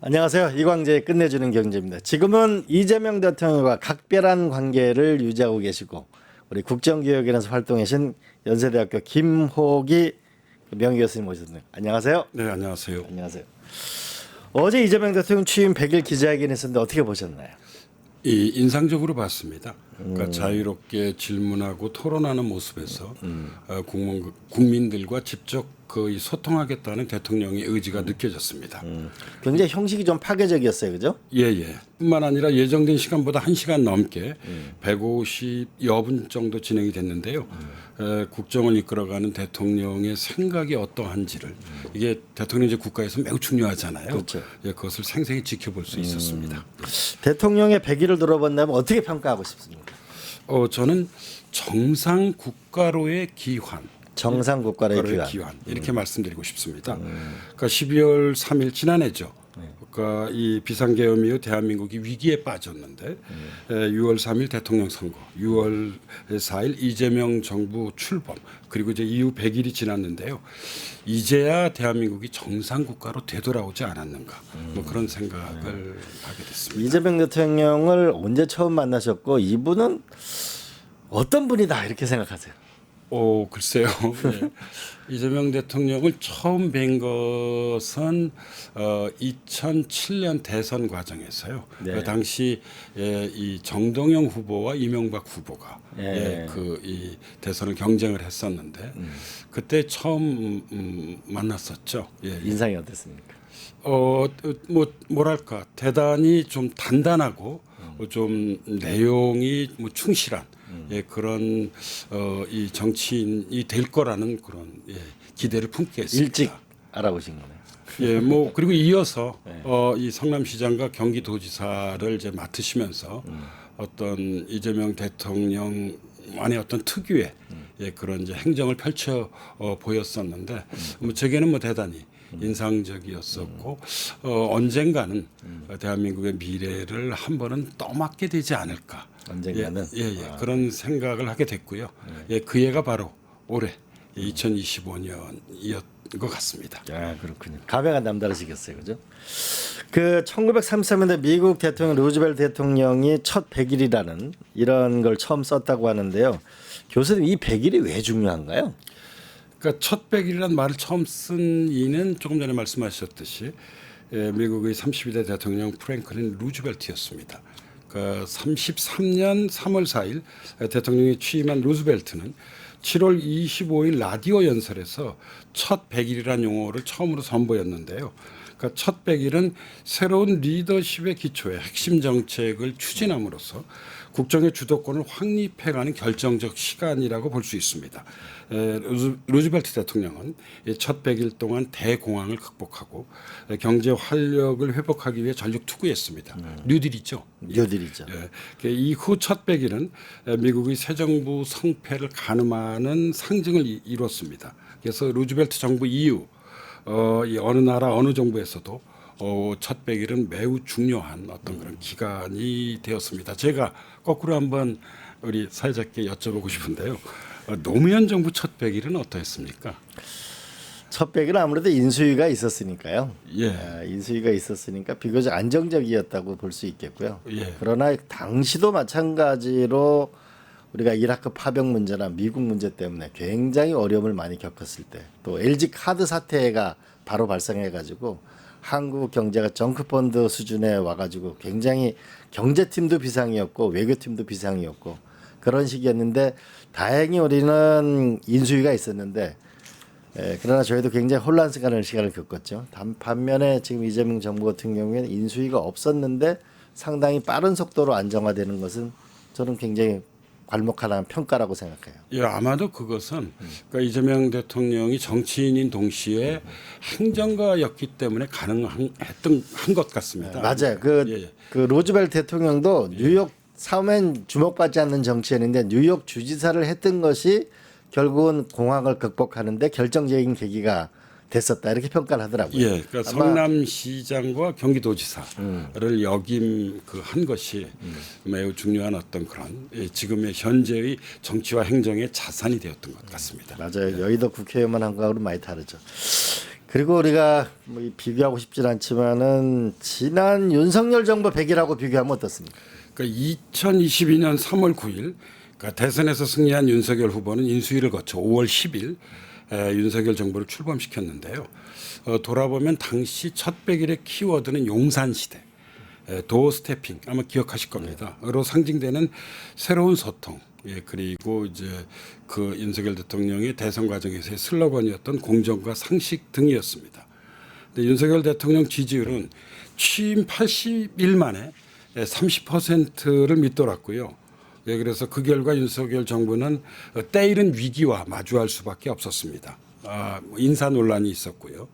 안녕하세요. 이광재의 끝내주는 경제입니다. 지금은 이재명 대통령과 각별한 관계를 유지하고 계시고 우리 국정기획위원회에서 활동하신 연세대학교 김호기 명예 교수님 모셨습니다. 안녕하세요. 네, 안녕하세요. 안녕하세요. 어제 이재명 대통령 취임 100일 기자회견 했었는데 어떻게 보셨나요? 인상적으로 봤습니다. 그러니까 자유롭게 질문하고 토론하는 모습에서 국민들과 직접 거의 소통하겠다는 대통령의 의지가 느껴졌습니다. 굉장히 형식이 좀 파괴적이었어요, 그죠? 예. 뿐만 아니라 예정된 시간보다 1시간 넘게 150여 분 정도 진행이 됐는데요. 국정을 이끌어가는 대통령의 생각이 어떠한지를 이게 대통령제 국가에서 매우 중요하잖아요. 그렇죠. 예, 그것을 생생히 지켜볼 수 있었습니다. 대통령의 100일을 들어본다면 어떻게 평가하고 싶습니까? 저는 정상 국가로의 기환. 정상 국가의 기환. 이렇게 말씀드리고 싶습니다. 그러니까 12월 3일 지난해죠. 그러니까 이 비상계엄 이후 대한민국이 위기에 빠졌는데 6월 3일 대통령 선거, 6월 4일 이재명 정부 출범, 그리고 이제 이후 100일이 지났는데요. 이제야 대한민국이 정상 국가로 되돌아오지 않았는가, 뭐 그런 생각을 하게 됐습니다. 이재명 대통령을 언제 처음 만나셨고 이분은 어떤 분이다 이렇게 생각하세요? 글쎄요. 네. 이재명 대통령을 처음 뵌 것은 2007년 대선 과정에서요. 네. 그 당시 이 정동영 후보와 이명박 후보가 네. 이 대선을 경쟁을 했었는데 그때 처음 만났었죠. 인상이 어땠습니까? 뭐랄까 대단히 좀 단단하고 좀 내용이 뭐 충실한 그런 이 정치인이 될 거라는 그런 기대를 품게 했습니다. 일찍 알아보신 거네요. 뭐 그리고 이어서 이 성남시장과 경기도지사를 이제 맡으시면서 어떤 이재명 대통령만의 어떤 특유의 그런 이제 행정을 펼쳐 보였었는데 뭐 제게는 뭐 대단히 인상적이었었고 언젠가는 대한민국의 미래를 한 번은 떠맡게 되지 않을까. 언젠가는 그런 생각을 하게 됐고요. 그 해가 바로 올해 2025년이었 것 같습니다. 아, 그렇군요. 감회가 남다르시겠어요, 그죠? 그 1933년대 미국 대통령 루즈벨트 대통령이 첫 100일이라는 이런 걸 처음 썼다고 하는데요. 교수님 이 100일이 왜 중요한가요? 그러니까 첫 100일이라는 말을 처음 쓴 이는 조금 전에 말씀하셨듯이 미국의 32대 대통령 프랭클린 루즈벨트였습니다. 그러니까 33년 3월 4일 대통령이 취임한 루즈벨트는 7월 25일 라디오 연설에서 첫 100일이라는 용어를 처음으로 선보였는데요. 그러니까 첫 100일은 새로운 리더십의 기초에 핵심 정책을 추진함으로써 국정의 주도권을 확립해가는 결정적 시간이라고 볼 수 있습니다. 루즈벨트 대통령은 첫 100일 동안 대공황을 극복하고 경제 활력을 회복하기 위해 전력 투구했습니다. 뉴딜이죠. 뉴딜이죠. 이후 첫 100일은 미국의 새 정부 성패를 가늠하는 상징을 이뤘습니다. 그래서 루즈벨트 정부 이후 이 어느 나라 어느 정부에서도 첫 100일은 매우 중요한 어떤 그런 기간이 되었습니다. 제가 거꾸로 한번 우리 사회자께 여쭤보고 싶은데요. 노무현 정부 첫 100일은 어떠했습니까? 첫 100일은 아무래도 인수위가 있었으니까요. 예. 인수위가 있었으니까 비교적 안정적이었다고 볼 수 있겠고요. 예. 그러나 당시도 마찬가지로 우리가 이라크 파병 문제나 미국 문제 때문에 굉장히 어려움을 많이 겪었을 때 또 LG 카드 사태가 바로 발생해가지고 한국 경제가 정크펀드 수준에 와가지고 굉장히 경제팀도 비상이었고 외교팀도 비상이었고 그런 시기였는데 다행히 우리는 인수위가 있었는데 그러나 저희도 굉장히 혼란스러운 시간을 겪었죠. 반면에 지금 이재명 정부 같은 경우에는 인수위가 없었는데 상당히 빠른 속도로 안정화되는 것은 저는 굉장히 괄목하는 평가라고 생각해요. 예, 아마도 그것은 그러니까 이재명 대통령이 정치인인 동시에 행정가였기 때문에 가능했던 한 것 같습니다. 맞아요. 그 로즈벨트 대통령도 뉴욕 처음엔 주목받지 않는 정치인인데 뉴욕 주지사를 했던 것이 결국은 공황을 극복하는데 결정적인 계기가 됐었다 이렇게 평가를 하더라고요. 예, 그러니까 성남시장과 경기도지사를 역임 한 것이 매우 중요한 어떤 그런 지금의 현재의 정치와 행정의 자산이 되었던 것 같습니다. 맞아요. 여의도 국회의원만 한 거하고는 많이 다르죠. 그리고 우리가 뭐 비교하고 싶진 않지만은 지난 윤석열 정부 100일하고 비교하면 어떻습니까? 그러니까 2022년 3월 9일 그러니까 대선에서 승리한 윤석열 후보는 인수위를 거쳐 5월 10일 윤석열 정부를 출범시켰는데요. 돌아보면 당시 첫 100일의 키워드는 용산시대, 도어 스태핑 아마 기억하실 겁니다. 로 상징되는 새로운 소통, 그리고 이제 그 윤석열 대통령의 대선 과정에서의 슬로건이었던 공정과 상식 등이었습니다. 근데 윤석열 대통령 지지율은 취임 80일 만에 30%를 밑돌았고요. 그래서 그 결과 윤석열 정부는 때이른 위기와 마주할 수밖에 없었습니다. 인사 논란이 있었고요.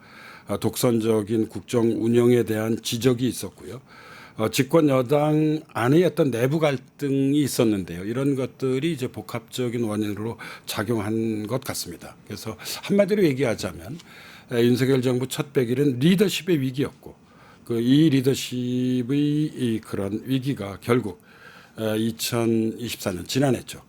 독선적인 국정 운영에 대한 지적이 있었고요. 집권 여당 안에 어떤 내부 갈등이 있었는데요. 이런 것들이 이제 복합적인 원인으로 작용한 것 같습니다. 그래서 한마디로 얘기하자면 윤석열 정부 첫 100일은 리더십의 위기였고 이 리더십의 이 그런 위기가 결국 2024년 지난해죠.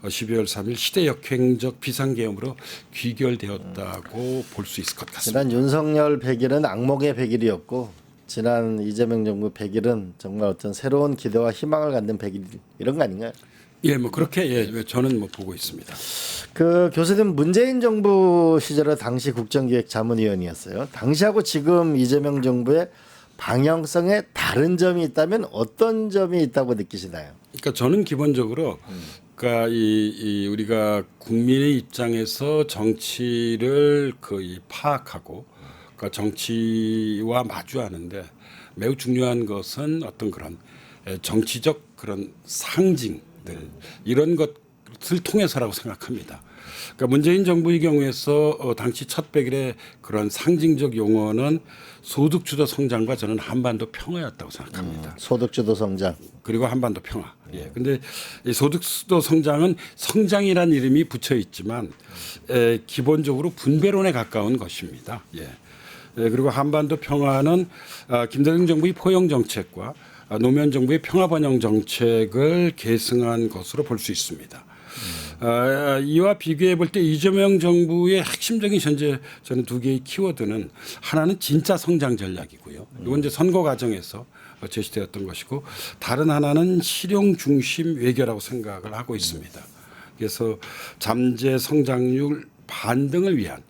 12월 3일 시대역행적 비상계엄으로 귀결되었다고 볼 수 있을 것 같습니다. 지난 윤석열 100일은 악몽의 100일이었고 지난 이재명 정부 100일은 정말 어떤 새로운 기대와 희망을 갖는 100일 이런 거 아닌가요? 예, 뭐 그렇게 저는 뭐 보고 있습니다. 그 교수님 문재인 정부 시절에 당시 국정기획자문위원이었어요. 당시하고 지금 이재명 정부의 방향성에 다른 점이 있다면 어떤 점이 있다고 느끼시나요? 그러니까 저는 기본적으로 그러니까 이 우리가 국민의 입장에서 정치를 거의 파악하고 그러니까 정치와 마주하는데 매우 중요한 것은 어떤 그런 정치적 그런 상징들 이런 것을 통해서라고 생각합니다. 그러니까 문재인 정부의 경우에서 당시 첫 100일의 그런 상징적 용어는 소득주도 성장과 저는 한반도 평화였다고 생각합니다. 소득주도 성장. 그리고 한반도 평화. 예. 근데 이 소득주도 성장은 성장이라는 이름이 붙여 있지만 기본적으로 분배론에 가까운 것입니다. 예. 그리고 한반도 평화는 김대중 정부의 포용 정책과 노무현 정부의 평화 번영 정책을 계승한 것으로 볼 수 있습니다. 이와 비교해 볼 때 이재명 정부의 핵심적인 현재 저는 두 개의 키워드는 하나는 진짜 성장 전략이고요. 이건 이제 선거 과정에서 제시되었던 것이고 다른 하나는 실용 중심 외교라고 생각을 하고 있습니다. 그래서 잠재 성장률 반등을 위한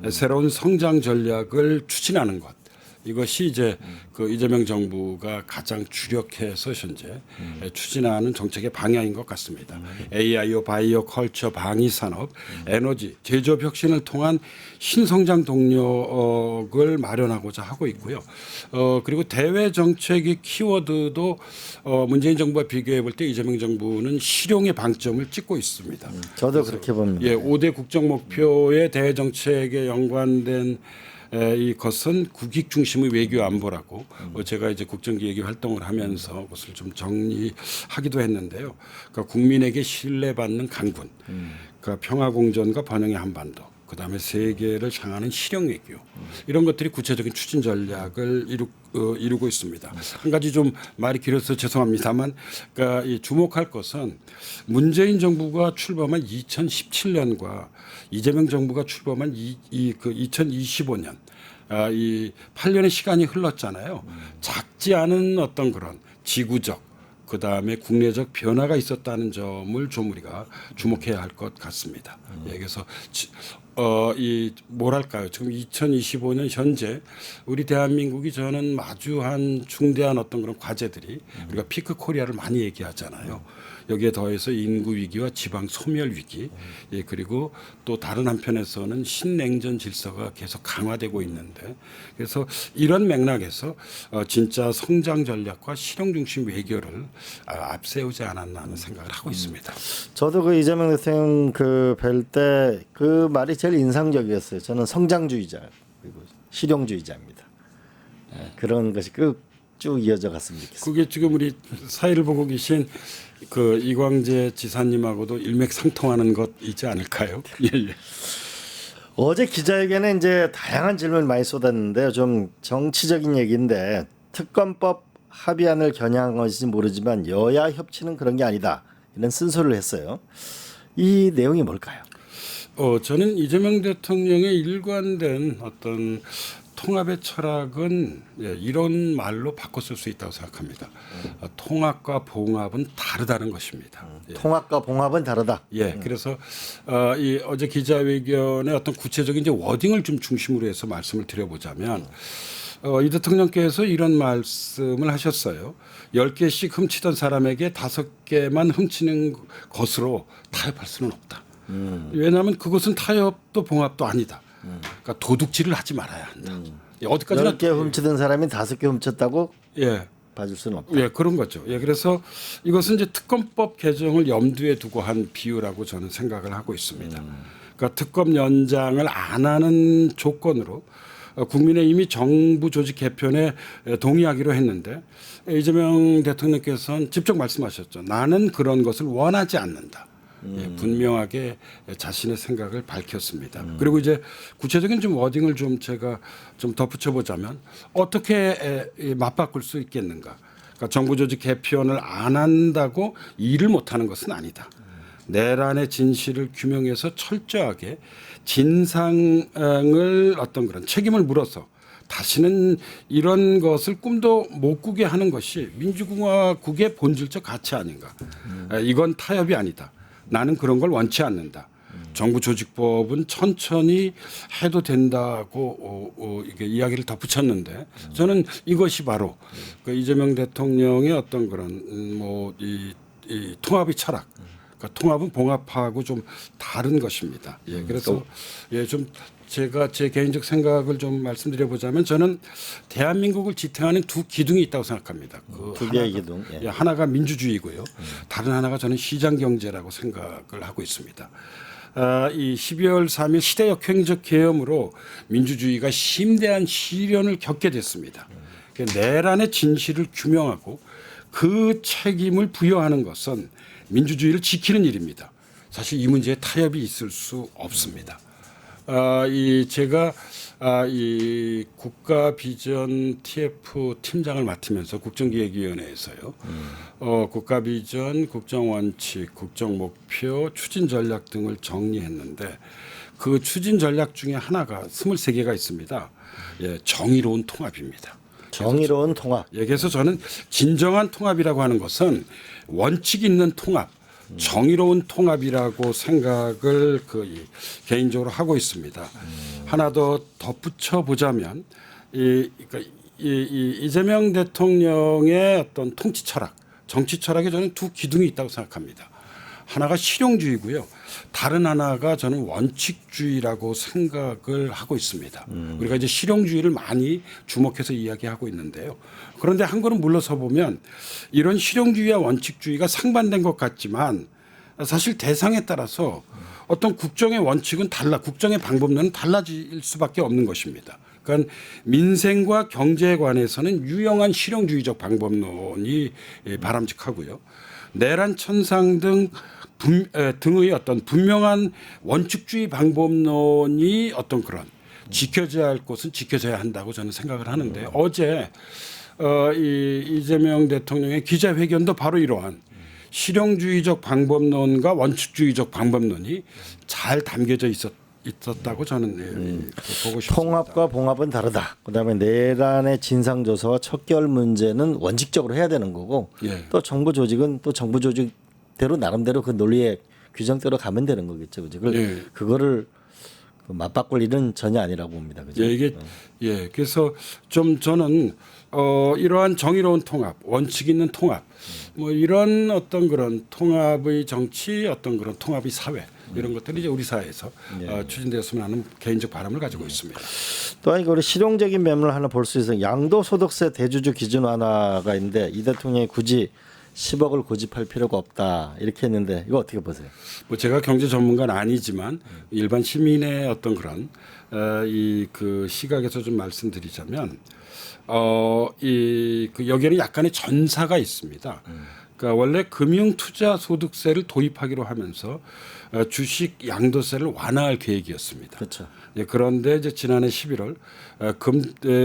새로운 성장 전략을 추진하는 것. 이것이 이제 그 이재명 정부가 가장 주력해서 현재 추진하는 정책의 방향인 것 같습니다. AIO, 바이오, 컬처, 방위 산업, 에너지, 제조업 혁신을 통한 신성장 동력을 마련하고자 하고 있고요. 그리고 대외 정책의 키워드도 문재인 정부와 비교해 볼 때 이재명 정부는 실용의 방점을 찍고 있습니다. 저도 그렇게 봅니다. 예, 5대 국정 목표의 대외 정책에 연관된 이것은 국익 중심의 외교 안보라고 제가 이제 국정기획위 활동을 하면서 그것을 좀 정리하기도 했는데요. 그러니까 국민에게 신뢰받는 강군, 그러니까 평화공존과 번영의 한반도, 그다음에 세계를 향하는 실용 외교 이런 것들이 구체적인 추진 전략을 이루고 있습니다. 한 가지 좀 말이 길어서 죄송합니다만, 그러니까 이 주목할 것은 문재인 정부가 출범한 2017년과 이재명 정부가 출범한 그 2025년 이 8년의 시간이 흘렀잖아요. 작지 않은 어떤 그런 지구적 그다음에 국내적 변화가 있었다는 점을 좀 우리가 주목해야 할 것 같습니다. 예, 그래서 이 뭐랄까요? 지금 2025년 현재 우리 대한민국이 저는 마주한 중대한 어떤 그런 과제들이 우리가 피크 코리아를 많이 얘기하잖아요. 여기에 더해서 인구 위기와 지방 소멸 위기, 예, 그리고 또 다른 한편에서는 신냉전 질서가 계속 강화되고 있는데, 그래서 이런 맥락에서 진짜 성장 전략과 실용 중심 외교를 앞세우지 않았나 하는 생각을 하고 있습니다. 저도 그 이재명 대통령 그 뵐 때 그 말이 제일 인상적이었어요. 저는 성장주의자 그리고 실용주의자입니다. 예, 그런 것이 쭉 이어져 갔으면 좋겠습니다. 그게 지금 우리 사회를 보고 계신 그 이광재 지사님하고도 일맥상통하는 것이지 않을까요? 예, 예. 어제 기자회견에 이제 다양한 질문을 많이 쏟았는데요. 좀 정치적인 얘기인데 특검법 합의안을 겨냥한 것인지 모르지만 여야 협치는 그런 게 아니다. 이런 쓴소리를 했어요. 이 내용이 뭘까요? 저는 이재명 대통령의 일관된 어떤 통합의 철학은 이런 말로 바꿔 쓸 수 있다고 생각합니다. 통합과 봉합은 다르다는 것입니다. 통합과 봉합은 다르다. 그래서 이 어제 기자회견의 어떤 구체적인 이제 워딩을 좀 중심으로 해서 말씀을 드려보자면 이 대통령께서 이런 말씀을 하셨어요. 10개씩 훔치던 사람에게 5개만 훔치는 것으로 타협할 수는 없다. 왜냐하면 그것은 타협도 봉합도 아니다. 그러니까 도둑질을 하지 말아야 한다. 어디까지나 10개 훔치던 사람이 5개 훔쳤다고 봐줄 수는 없다. 그런 거죠. 그래서 이것은 이제 특검법 개정을 염두에 두고 한 비유라고 저는 생각을 하고 있습니다. 그러니까 특검 연장을 안 하는 조건으로 국민의힘이 정부 조직 개편에 동의하기로 했는데 이재명 대통령께서는 직접 말씀하셨죠. 나는 그런 것을 원하지 않는다. 분명하게 자신의 생각을 밝혔습니다. 그리고 이제 구체적인 좀 워딩을 좀 제가 좀 덧붙여 보자면 어떻게 맞바꿀 수 있겠는가? 그러니까 정부 조직 개편을 안 한다고 일을 못 하는 것은 아니다. 내란의 진실을 규명해서 철저하게 진상을 어떤 그런 책임을 물어서 다시는 이런 것을 꿈도 못 꾸게 하는 것이 민주공화국의 본질적 가치 아닌가. 이건 타협이 아니다. 나는 그런 걸 원치 않는다. 정부 조직법은 천천히 해도 된다고 이게 이야기를 덧붙였는데 저는 이것이 바로 그 이재명 대통령의 어떤 그런 이 통합의 철학. 그러니까 통합은 봉합하고 좀 다른 것입니다. 그래서 좀 제가 제 개인적 생각을 좀 말씀드려보자면 저는 대한민국을 지탱하는 두 기둥이 있다고 생각합니다. 두 개의 기둥. 하나가 민주주의고요. 다른 하나가 저는 시장경제라고 생각을 하고 있습니다. 이 12월 3일 시대역행적 계엄으로 민주주의가 심대한 시련을 겪게 됐습니다. 내란의 진실을 규명하고 그 책임을 부여하는 것은 민주주의를 지키는 일입니다. 사실 이 문제에 타협이 있을 수 없습니다. 제가 이 국가비전 TF 팀장을 맡으면서 국정기획위원회에서요. 국가비전, 국정원칙, 국정목표, 추진전략 등을 정리했는데 그 추진전략 중에 하나가 23개가 있습니다. 정의로운 통합입니다. 정의로운 통합. 그래서 저는 진정한 통합이라고 하는 것은 원칙 있는 통합, 정의로운 통합이라고 생각을 개인적으로 하고 있습니다. 하나 더 덧붙여 보자면 이재명 대통령의 어떤 통치 철학, 정치 철학에 저는 두 기둥이 있다고 생각합니다. 하나가 실용주의고요. 다른 하나가 저는 원칙주의라고 생각을 하고 있습니다. 우리가 이제 실용주의를 많이 주목해서 이야기하고 있는데요. 그런데 한 걸음 물러서 보면 이런 실용주의와 원칙주의가 상반된 것 같지만 사실 대상에 따라서 어떤 국정의 원칙은 국정의 방법론은 달라질 수밖에 없는 것입니다. 그러니까 민생과 경제에 관해서는 유용한 실용주의적 방법론이 바람직하고요. 내란 천상 등의 어떤 분명한 원칙주의 방법론이 어떤 그런 지켜져야 할 곳은 지켜져야 한다고 저는 생각을 하는데 어제 이재명 대통령의 기자회견도 바로 이러한 실용주의적 방법론과 원칙주의적 방법론이 잘 담겨져 있었다고 저는 보고 싶습니다. 통합과 봉합은 다르다. 그다음에 내란의 진상조사와 척결 문제는 원칙적으로 해야 되는 거고 또 정부 조직은 또 정부 조직대로 나름대로 그 논리의 규정대로 가면 되는 거겠죠. 그거를 맞바꿀 일은 전혀 아니라고 봅니다. 그죠? 그래서 좀 저는 이러한 정의로운 통합, 원칙 있는 통합, 이런 어떤 그런 통합의 정치, 어떤 그런 통합의 사회 이런 것들이 이제 우리 사회에서 추진되었으면 하는 개인적 바람을 가지고 있습니다. 또한 우리 실용적인 면을 하나 볼 수 있어요. 양도소득세 대주주 기준 완화가 있는데 이 대통령이 굳이 10억을 고집할 필요가 없다 이렇게 했는데 이거 어떻게 보세요? 제가 경제 전문가는 아니지만 일반 시민의 어떤 그런 그 시각에서 좀 말씀드리자면 여기에는 약간의 전사가 있습니다. 그러니까 원래 금융투자소득세를 도입하기로 하면서 주식 양도세를 완화할 계획이었습니다. 그렇죠. 그런데 이제 지난해 11월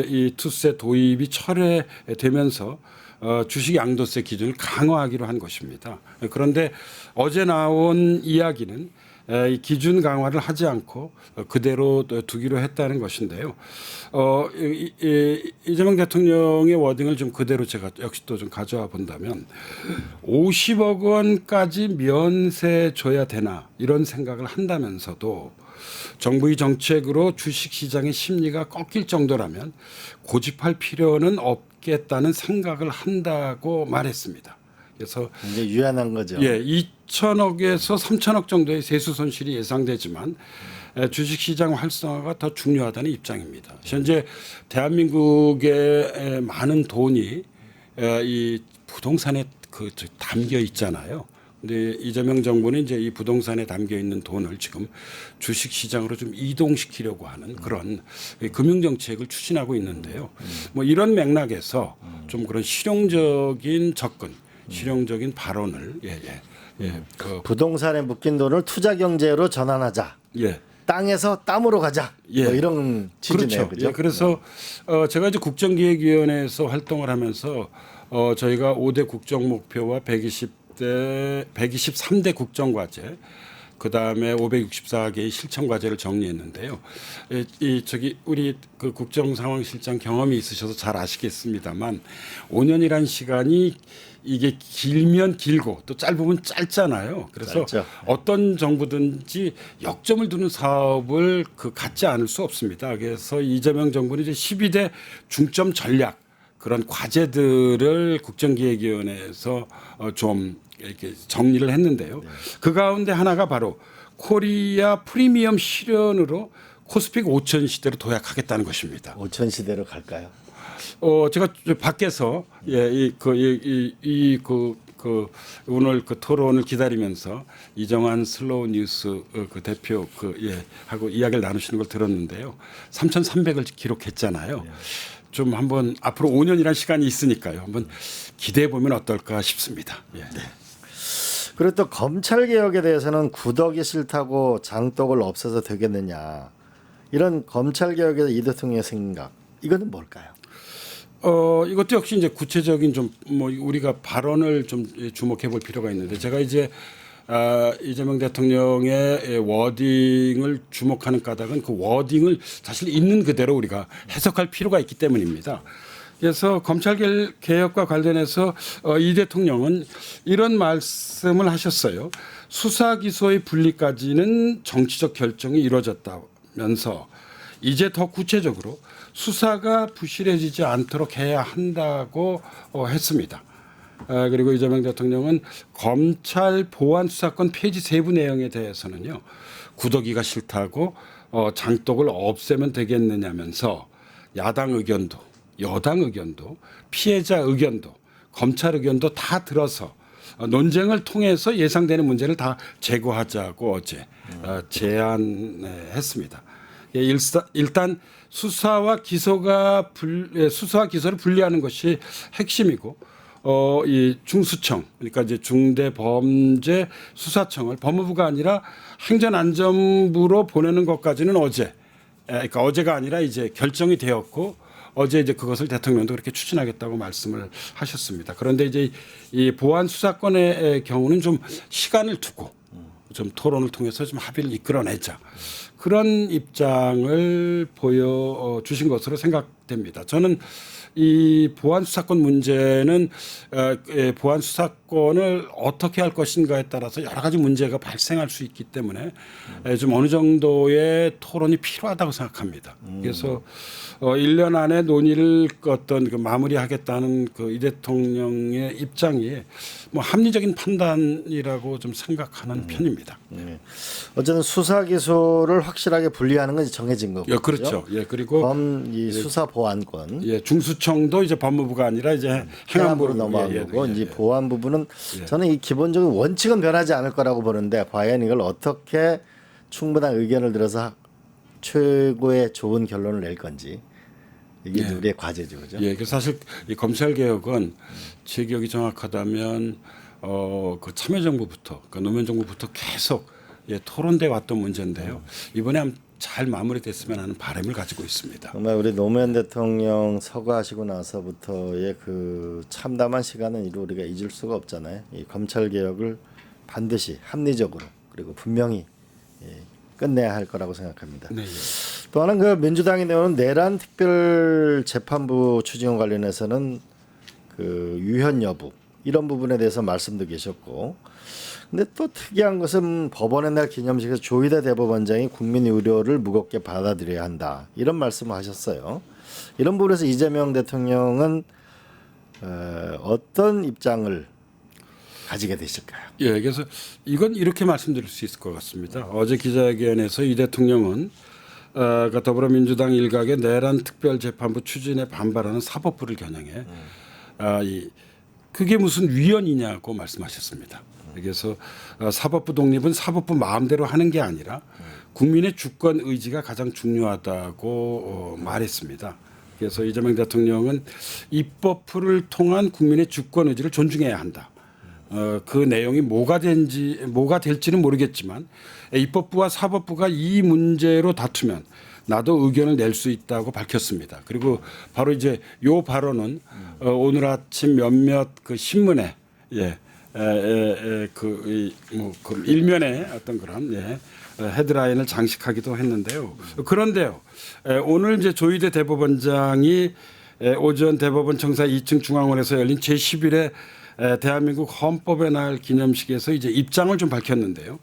이 투세 도입이 철회되면서 주식 양도세 기준을 강화하기로 한 것입니다. 그런데 어제 나온 이야기는 이 기준 강화를 하지 않고 그대로 두기로 했다는 것인데요. 이재명 대통령의 워딩을 좀 그대로 제가 역시 또 좀 가져와 본다면 50억 원까지 면세 줘야 되나 이런 생각을 한다면서도 정부의 정책으로 주식시장의 심리가 꺾일 정도라면 고집할 필요는 없겠다는 생각을 한다고 말했습니다. 그래서 이제 유연한 거죠. 예, 2천억에서 3천억 정도의 세수 손실이 예상되지만 주식시장 활성화가 더 중요하다는 입장입니다. 현재 대한민국의 많은 돈이 이 부동산에 담겨 있잖아요. 근데 이재명 정부는 이제 이 부동산에 담겨 있는 돈을 지금 주식 시장으로 좀 이동시키려고 하는 그런 금융 정책을 추진하고 있는데요. 뭐 이런 맥락에서 좀 그런 실용적인 접근, 실용적인 발언을 부동산에 묶인 돈을 투자 경제로 전환하자. 예. 땅에서 땀으로 가자. 예. 뭐 이런 취지네요. 그렇죠. 그죠? 예, 그래서 제가 이제 국정기획위원회에서 활동을 하면서 저희가 5대 국정 목표와 123대 국정과제, 그 다음에 564개의 실천 과제를 정리했는데요. 우리 그 국정상황실장 경험이 있으셔서 잘 아시겠습니다만 5년이란 시간이 이게 길면 길고 또 짧으면 짧잖아요. 그래서 짧죠. 어떤 정부든지 역점을 두는 사업을 갖지 않을 수 없습니다. 그래서 이재명 정부는 이제 12대 중점 전략 그런 과제들을 국정기획위원회에서 좀 이렇게 정리를 했는데요. 그 가운데 하나가 바로 코리아 프리미엄 실현으로 코스픽 5천 시대로 도약하겠다는 것입니다. 5천 시대로 갈까요? 제가 밖에서 오늘 그 토론을 기다리면서 이정환 슬로우 뉴스 그 대표 하고 이야기를 나누시는 걸 들었는데요. 3,300을 기록했잖아요. 좀 한번 앞으로 5년이라는 시간이 있으니까요. 한번 기대해 보면 어떨까 싶습니다. 예. 네. 그리고 또 검찰 개혁에 대해서는 구덕이 싫다고 장독을 없애서 되겠느냐. 이런 검찰 개혁에 대해서 이 대통령의 생각. 이거는 뭘까요? 이것도 역시 이제 구체적인 좀 뭐 우리가 발언을 좀 주목해 볼 필요가 있는데 제가 이제 이재명 대통령의 워딩을 주목하는 까닭은 그 워딩을 사실 있는 그대로 우리가 해석할 필요가 있기 때문입니다. 그래서 검찰 개혁과 관련해서 이 대통령은 이런 말씀을 하셨어요. 수사 기소의 분리까지는 정치적 결정이 이루어졌다면서 이제 더 구체적으로 수사가 부실해지지 않도록 해야 한다고 했습니다. 그리고 이재명 대통령은 검찰 보안 수사권 폐지 세부 내용에 대해서는요. 구더기가 싫다고 장독을 없애면 되겠느냐면서 야당 의견도 여당 의견도 피해자 의견도 검찰 의견도 다 들어서 논쟁을 통해서 예상되는 문제를 다 제거하자고 어제 제안했습니다. 일단 수사와 기소를 분리하는 것이 핵심이고 이 중수청 그러니까 이제 중대범죄수사청을 법무부가 아니라 행정안전부로 보내는 것까지는 그러니까 어제가 아니라 이제 결정이 되었고 어제 이제 그것을 대통령도 그렇게 추진하겠다고 말씀을 하셨습니다. 그런데 이제 이 보안 수사권의 경우는 좀 시간을 두고 좀 토론을 통해서 좀 합의를 이끌어내자. 그런 입장을 보여주신 것으로 생각됩니다. 저는 이 보안 수사권 문제는 보안 수사권을 어떻게 할 것인가에 따라서 여러 가지 문제가 발생할 수 있기 때문에 좀 어느 정도의 토론이 필요하다고 생각합니다. 그래서 1년 안에 논의를 마무리하겠다는 이 대통령의 입장이 뭐 합리적인 판단이라고 좀 생각하는 편입니다. 어쨌든 수사 기소를 확실하게 분리하는 것이 정해진 거고요. 예, 그렇죠. 예, 그리고 이 수사 보안권. 예, 중수청도 이제 법무부가 아니라 이제 행안부로 행안부로 넘어간 거고 이제 보안 부분은 저는 이 기본적인 원칙은 변하지 않을 거라고 보는데 과연 이걸 어떻게 충분한 의견을 들어서 최고의 좋은 결론을 낼 건지 이게 우리의 과제죠, 그죠? 예, 사실 이 검찰 개혁은 제 기억이 정확하다면 그 참여정부부터, 그러니까 노무현 정부부터 계속 토론돼 왔던 문제인데요. 이번에 잘 마무리됐으면 하는 바람을 가지고 있습니다. 정말 우리 노무현 대통령 서거하시고 나서부터의 그 참담한 시간은 우리가 잊을 수가 없잖아요. 이 검찰 개혁을 반드시 합리적으로 그리고 분명히 끝내야 할 거라고 생각합니다. 네. 예. 또 하나는 그 민주당이 내오는 내란 특별 재판부 추진과 관련해서는 그 유현 여부 이런 부분에 대해서 말씀도 계셨고, 근데 또 특이한 것은 법원의 날 기념식에서 조희대 대법원장이 국민 의료를 무겁게 받아들여야 한다 이런 말씀을 하셨어요. 이런 부분에서 이재명 대통령은 어떤 입장을 가지게 되실까요? 예, 그래서 이건 이렇게 말씀드릴 수 있을 것 같습니다. 어제 기자회견에서 이 대통령은 더불어민주당 일각의 내란 특별재판부 추진에 반발하는 사법부를 겨냥해 그게 무슨 위헌이냐고 말씀하셨습니다. 그래서 사법부 독립은 사법부 마음대로 하는 게 아니라 국민의 주권 의지가 가장 중요하다고 말했습니다. 그래서 이재명 대통령은 입법부를 통한 국민의 주권 의지를 존중해야 한다. 그 내용이 뭐가 될지는 모르겠지만 입법부와 사법부가 이 문제로 다투면 나도 의견을 낼 수 있다고 밝혔습니다. 그리고 바로 이제 요 발언은 오늘 아침 몇몇 그 신문에 그 일면에 어떤 그런 헤드라인을 장식하기도 했는데요. 그런데요, 오늘 이제 조희대 대법원장이 오전 대법원 청사 2층 중앙원에서 열린 제11회 대한민국 헌법의 날 기념식에서 이제 입장을 좀 밝혔는데요.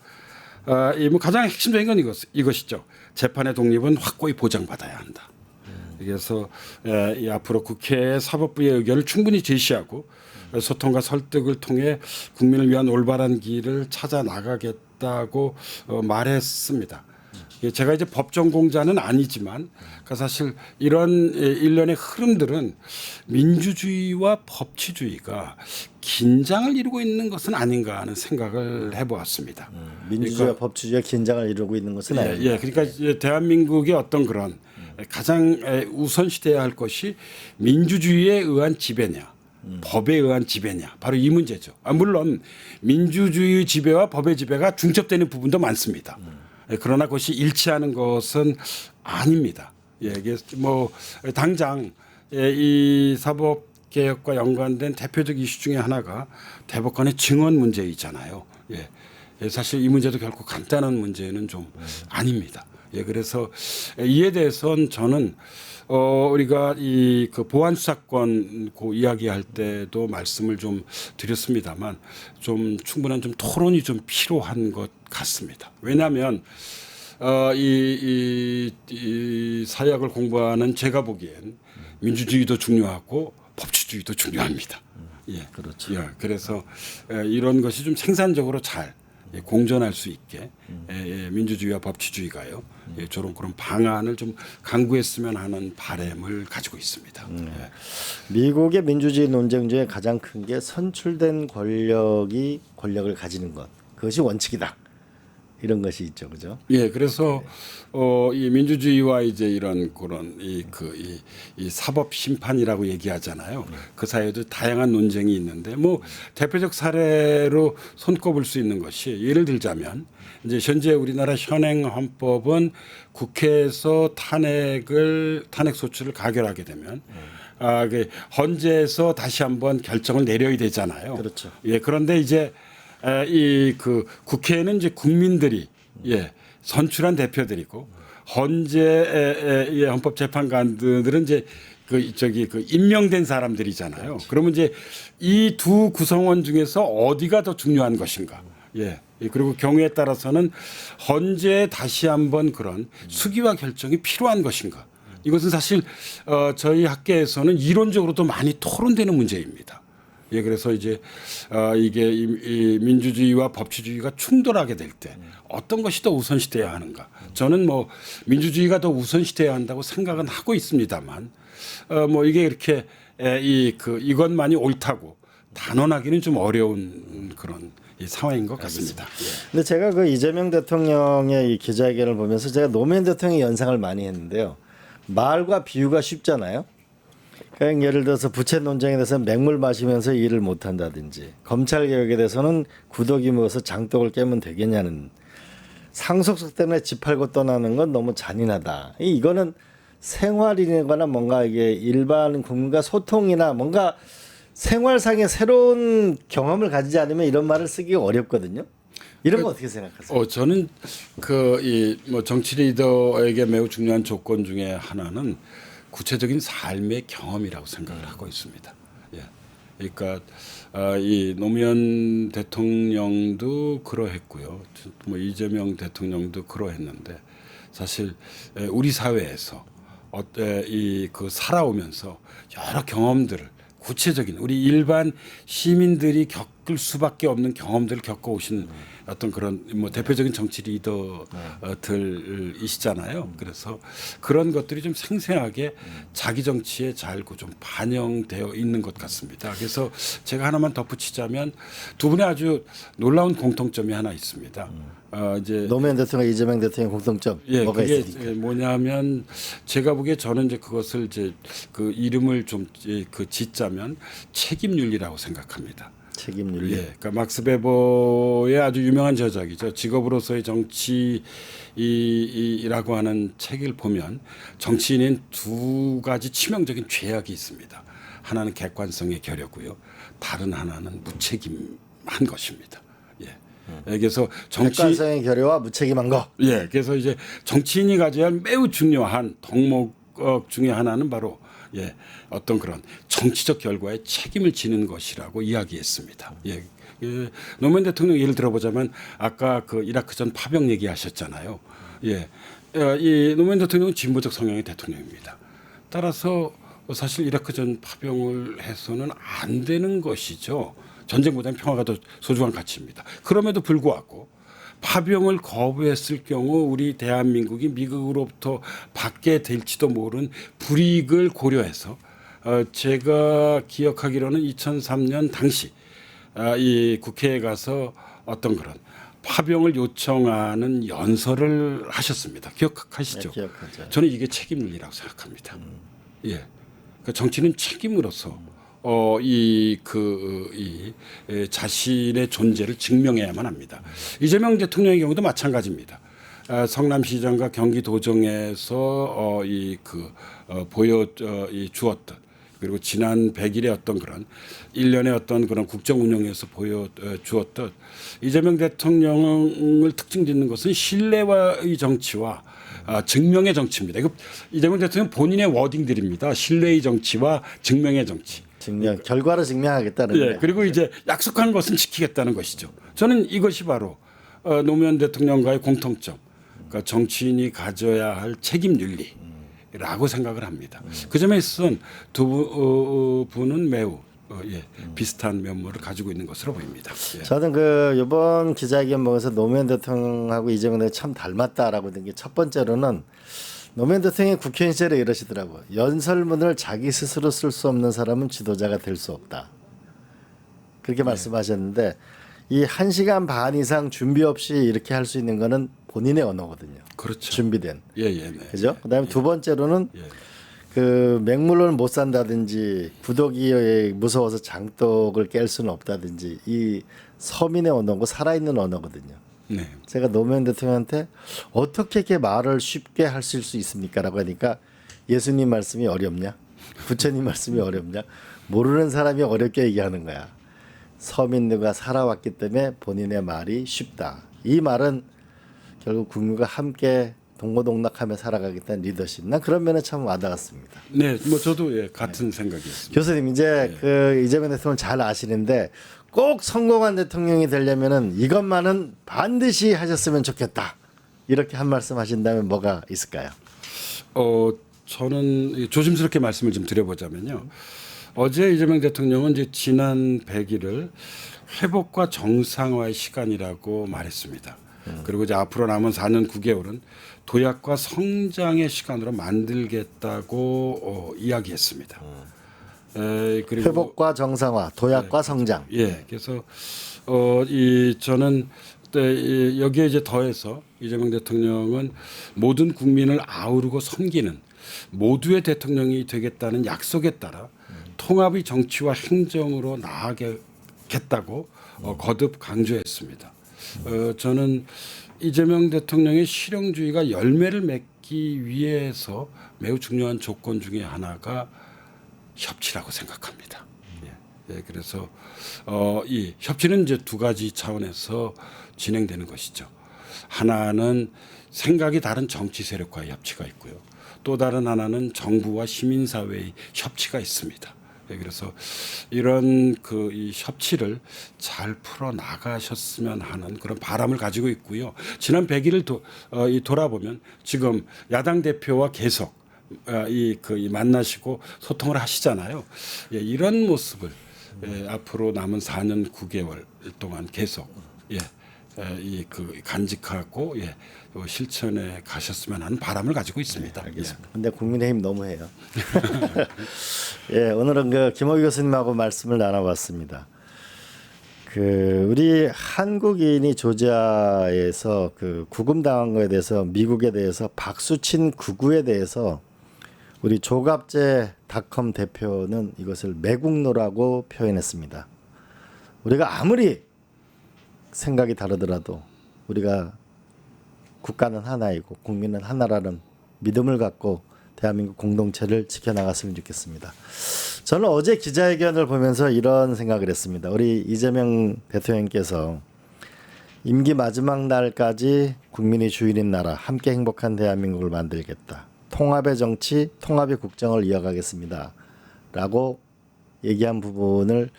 뭐 가장 핵심적인 건 이것이죠. 재판의 독립은 확고히 보장받아야 한다. 그래서 이 앞으로 국회의 사법부의 의견을 충분히 제시하고 소통과 설득을 통해 국민을 위한 올바른 길을 찾아 나가겠다고 말했습니다. 제가 이제 법전공자는 아니지만 사실 이런 일련의 흐름들은 민주주의와 법치주의가 긴장을 이루고 있는 것은 아닌가 하는 생각을 해보았습니다. 민주주의와 그러니까, 법치주의가 긴장을 이루고 있는 것은 아닙니다. 예, 그러니까 이제 대한민국의 어떤 그런 가장 우선시돼야 할 것이 민주주의에 의한 지배냐, 법에 의한 지배냐, 바로 이 문제죠. 물론 민주주의 지배와 법의 지배가 중첩되는 부분도 많습니다. 그러나 그것이 일치하는 것은 아닙니다. 예, 이게 뭐 당장 이 사법 개혁과 연관된 대표적 이슈 중에 하나가 대법관의 증언 문제이잖아요. 예, 사실 이 문제도 결코 간단한 문제는 좀 아닙니다. 예, 그래서 이에 대해서는 저는 우리가 이 그 보안 수사권 그 이야기할 때도 말씀을 좀 드렸습니다만 좀 충분한 좀 토론이 좀 필요한 것 같습니다. 왜냐하면 이 사회학을 공부하는 제가 보기엔 민주주의도 중요하고 법치주의도 중요합니다. 예, 그렇죠. 예, 그래서 이런 것이 좀 생산적으로 잘 공존할 수 있게 민주주의와 법치주의가요. 저런 그런 방안을 좀 강구했으면 하는 바람을 가지고 있습니다. 예. 미국의 민주주의 논쟁 중에 가장 큰 게 선출된 권력을 가지는 것. 그것이 원칙이다. 이런 것이 있죠, 그죠? 예, 그래서 이 민주주의와 이제 이런 그런 이 사법 심판이라고 얘기하잖아요. 그 사이에도 다양한 논쟁이 있는데 뭐 대표적 사례로 손꼽을 수 있는 것이 예를 들자면 이제 현재 우리나라 현행 헌법은 국회에서 탄핵 소추를 가결하게 되면 그 헌재에서 다시 한번 결정을 내려야 되잖아요. 그렇죠. 예, 그런데 이제 이 그 국회에는 이제 국민들이 선출한 대표들이고 헌재의 헌법재판관들은 이제 그 임명된 사람들이잖아요. 그렇지. 그러면 이제 이 두 구성원 중에서 어디가 더 중요한 것인가? 예. 그리고 경우에 따라서는 헌재에 다시 한번 그런 수기와 결정이 필요한 것인가? 이것은 사실 저희 학계에서는 이론적으로도 많이 토론되는 문제입니다. 예, 그래서 이제 이게 이 민주주의와 법치주의가 충돌하게 될 때 어떤 것이 더 우선시돼야 하는가? 저는 뭐 민주주의가 더 우선시돼야 한다고 생각은 하고 있습니다만, 뭐 이게 이렇게 이것만이 옳다고 단언하기는 좀 어려운 그런 이 상황인 것 같습니다. 예. 근데 제가 그 이재명 대통령의 이 기자회견을 보면서 제가 노무현 대통령의 연상을 많이 했는데요. 말과 비유가 쉽잖아요. 그러니까 예를 들어서 부채 논쟁에 대해서 맹물 마시면서 일을 못한다든지 검찰 개혁에 대해서는 구더기 모어서 장독을 깨면 되겠냐는 상속석 때문에 집 팔고 떠나는 건 너무 잔인하다. 이거는 생활이거나 뭔가 이게 일반 국민과 소통이나 뭔가 생활상의 새로운 경험을 가지지 않으면 이런 말을 쓰기가 어렵거든요. 이런 거 어떻게 생각하세요? 저는 그 이 뭐 정치 리더에게 매우 중요한 조건 중에 하나는 구체적인 삶의 경험이라고 생각을 하고 있습니다. 예. 그러니까 이 노무현 대통령도 그러했고요. 뭐 이재명 대통령도 그러했는데 사실 우리 사회에서 이 그 살아오면서 여러 경험들을 구체적인 우리 일반 시민들이 겪을 수밖에 없는 경험들을 겪어오신 어떤 그런 뭐 대표적인 정치 리더들이시잖아요. 그래서 그런 것들이 좀 생생하게 자기 정치에 잘 좀 반영되어 있는 것 같습니다. 그래서 제가 하나만 덧붙이자면 두 분의 아주 놀라운 공통점이 하나 있습니다. 이제 노무현 대통령, 이재명 대통령 공통점 예, 뭐가 그게 있습니까? 뭐냐면 제가 보기에 저는 이제 그것을 이제 그 이름을 좀 그 짓자면 책임윤리라고 생각합니다. 책임윤리. 예, 그러니까 막스 베버의 아주 유명한 저작이죠. 직업으로서의 정치이라고 하는 책을 보면 정치인은 두 가지 치명적인 죄악이 있습니다. 하나는 객관성의 결여고요. 다른 하나는 무책임한 것입니다. 예. 그래서 객관성의 결여와 무책임한 거. 예, 그래서 이제 정치인이 가져야 할 매우 중요한 덕목 중에 하나는 바로 어떤 그런 정치적 결과에 책임을 지는 것이라고 이야기했습니다. 예, 노무현 대통령 예를 들어보자면 아까 그 이라크 전 파병 얘기하셨잖아요. 예, 이 노무현 대통령은 진보적 성향의 대통령입니다. 따라서 사실 이라크 전 파병을 해서는 안 되는 것이죠. 전쟁보다는 평화가 더 소중한 가치입니다. 그럼에도 불구하고 파병을 거부했을 경우 우리 대한민국이 미국으로부터 받게 될지도 모르는 불이익을 고려해서 제가 기억하기로는 2003년 당시 이 국회에 가서 어떤 그런 파병을 요청하는 연설을 하셨습니다. 기억하시죠? 네, 기억하죠. 저는 이게 책임윤리라고 생각합니다. 예, 그 정치는 책임으로서 자신의 존재를 증명해야만 합니다. 이재명 대통령의 경우도 마찬가지입니다. 성남시장과 경기도정에서 보여 주었던 그리고 지난 100일의 어떤 그런 일련의 어떤 그런 국정 운영에서 보여 주었던 이재명 대통령을 특징 짓는 것은 신뢰와의 정치와 증명의 정치입니다. 이거 이재명 대통령 본인의 워딩들입니다. 신뢰의 정치와 증명의 정치. 결과로 증명하겠다는 예, 거예요. 그리고 이제 약속한 것은 지키겠다는 것이죠. 저는 이것이 바로 노무현 대통령과의 공통점, 그러니까 정치인이 가져야 할 책임 윤리라고 생각을 합니다. 그 점에 있어서는 두 분은 매우 비슷한 면모를 가지고 있는 것으로 보입니다. 예. 저는 그 이번 기자회견 보면서 노무현 대통령하고 이재명 대통령 참 닮았다라고 든 게 첫 번째로는 노무현 대통령이 국회의원 시절에 이러시더라고요. 연설문을 자기 스스로 쓸 수 없는 사람은 지도자가 될 수 없다. 그렇게 말씀하셨는데 이 1시간 반 이상 준비 없이 이렇게 할 수 있는 거는 본인의 언어거든요. 그렇죠. 준비된. 네. 그죠? 그다음에 두 번째로는 그 맹물을 못 산다든지 부독이 무서워서 장독을 깰 수는 없다든지 이 서민의 언어고 살아있는 언어거든요. 네. 제가 노무현 대통령한테 어떻게 이렇게 말을 쉽게 하실 수 있습니까라고 하니까 예수님 말씀이 어렵냐? 부처님 말씀이 어렵냐? 모르는 사람이 어렵게 얘기하는 거야. 서민들과 살아왔기 때문에 본인의 말이 쉽다. 이 말은 결국 국민과 함께 동고동락하며 살아가겠다는 리더십. 난 그런 면에 참 와닿았습니다. 네, 뭐 저도 같은 생각이었습니다. 교수님 이제 그 이재명 대통령 잘 아시는데 꼭 성공한 대통령이 되려면은 이것만은 반드시 하셨으면 좋겠다. 이렇게 한 말씀 하신다면 뭐가 있을까요? 저는 조심스럽게 말씀을 좀 드려보자면요. 어제 이재명 대통령은 이제 지난 100일을 회복과 정상화의 시간이라고 말했습니다. 그리고 이제 앞으로 남은 4년 9개월은 도약과 성장의 시간으로 만들겠다고 이야기했습니다. 그리고 회복과 정상화, 도약과 성장. 예, 그래서 저는 여기에 이제 더해서 이재명 대통령은 모든 국민을 아우르고 섬기는 모두의 대통령이 되겠다는 약속에 따라 통합의 정치와 행정으로 나아가겠다고 거듭 강조했습니다. 저는 이재명 대통령의 실용주의가 열매를 맺기 위해서 매우 중요한 조건 중에 하나가 협치라고 생각합니다. 예, 그래서 이 협치는 이제 두 가지 차원에서 진행되는 것이죠. 하나는 생각이 다른 정치 세력과의 협치가 있고요. 또 다른 하나는 정부와 시민사회의 협치가 있습니다. 예, 그래서 이런 이 협치를 잘 풀어 나가셨으면 하는 그런 바람을 가지고 있고요. 지난 100일을 돌아보면 지금 야당 대표와 계속 이 만나시고 소통을 하시잖아요. 예, 이런 모습을 앞으로 남은 4년 9개월 동안 계속 간직하고 실천에 가셨으면 하는 바람을 가지고 있습니다. 네, 알겠습니다. 근데 국민의힘 너무해요. 예, 오늘은 김호기 교수님하고 말씀을 나눠봤습니다. 우리 한국인이 조지아에서 구금당한 거에 대해서 미국에 대해서 박수친 극우에 대해서 우리 조갑제닷컴 대표는 이것을 매국노라고 표현했습니다. 우리가 아무리 생각이 다르더라도 우리가 국가는 하나이고 국민은 하나라는 믿음을 갖고 대한민국 공동체를 지켜나갔으면 좋겠습니다. 저는 어제 기자회견을 보면서 이런 생각을 했습니다. 우리 이재명 대통령께서 임기 마지막 날까지 국민이 주인인 나라, 함께 행복한 대한민국을 만들겠다. 통합의 정치, 통합의 국정을 이어가겠습니다. 라고 얘기한 부분을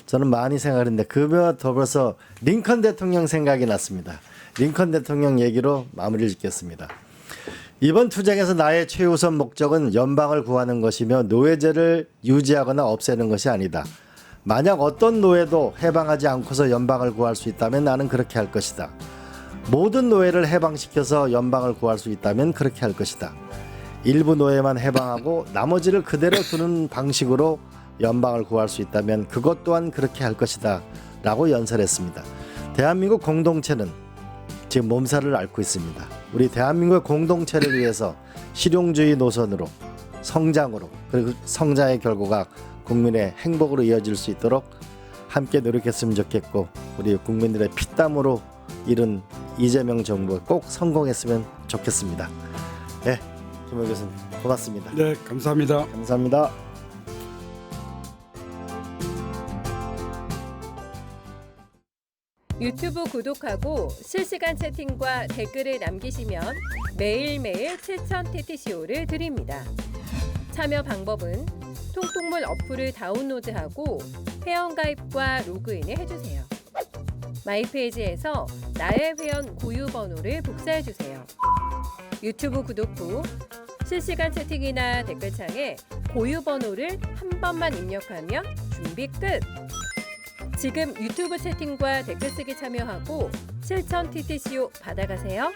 저는 많이 생각했는데 그와 더불어서 링컨 대통령 생각이 났습니다. 링컨 대통령 얘기로 마무리를 짓겠습니다. 이번 투쟁에서 나의 최우선 목적은 연방을 구하는 것이며 노예제를 유지하거나 없애는 것이 아니다. 만약 어떤 노예도 해방하지 않고서 연방을 구할 수 있다면 나는 그렇게 할 것이다. 모든 노예를 해방시켜서 연방을 구할 수 있다면 그렇게 할 것이다. 일부 노예만 해방하고 나머지를 그대로 두는 방식으로 연방을 구할 수 있다면 그것 또한 그렇게 할 것이다 라고 연설했습니다. 대한민국 공동체는 지금 몸살을 앓고 있습니다. 우리 대한민국의 공동체를 위해서 실용주의 노선으로 성장으로 그리고 성장의 결과가 국민의 행복으로 이어질 수 있도록 함께 노력했으면 좋겠고 우리 국민들의 피땀으로 이룬 이재명 정부가 꼭 성공했으면 좋겠습니다. 네, 김호 교수님 고맙습니다. 네, 감사합니다. 감사합니다. 유튜브 구독하고 실시간 채팅과 댓글을 남기시면 매일매일 7천 TTCO를 드립니다. 참여 방법은 통통물 어플을 다운로드하고 회원가입과 로그인을 해주세요. 마이페이지에서 나의 회원 고유 번호를 복사해주세요. 유튜브 구독 후 실시간 채팅이나 댓글창에 고유 번호를 한 번만 입력하면 준비 끝! 지금 유튜브 채팅과 댓글 쓰기 참여하고 실천 TTCO 받아가세요.